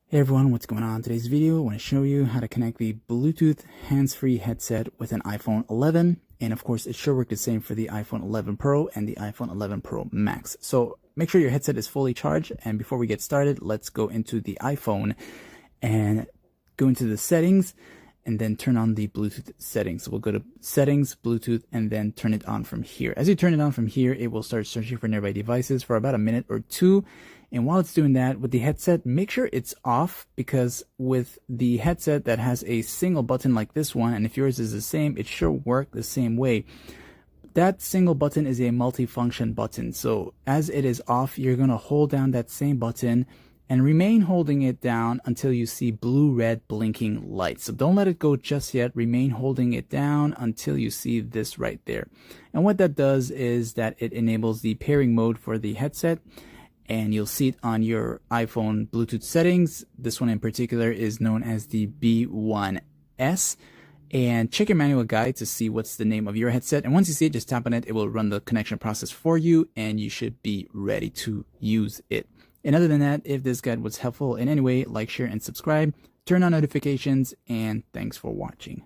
Hey everyone, what's going on? In today's video, I want to show you how to connect the Bluetooth hands-free headset with an iPhone 11. And of course, it should work the same for the iPhone 11 Pro and the iPhone 11 Pro Max. So make sure your headset is fully charged. And before we get started, let's go into the iPhone and go into the settings and then turn on the Bluetooth settings. So we'll go to settings, Bluetooth, and then turn it on from here. As you turn it on from here, it will start searching for nearby devices for about a minute or two. And while it's doing that with the headset, make sure it's off, because with the headset that has a single button like this one, and if yours is the same, it should work the same way. That single button is a multifunction button. So as it is off, you're going to hold down that same button and remain holding it down until you see blue-red blinking lights. So don't let it go just yet. Remain holding it down until you see this right there. And what that does is that it enables the pairing mode for the headset, and you'll see it on your iPhone Bluetooth settings. This one in particular is known as the B1S. And check your manual guide to see what's the name of your headset. And once you see it, just tap on it. It will run the connection process for you, and you should be ready to use it. And other than that, if this guide was helpful in any way, like, share, and subscribe. Turn on notifications, and thanks for watching.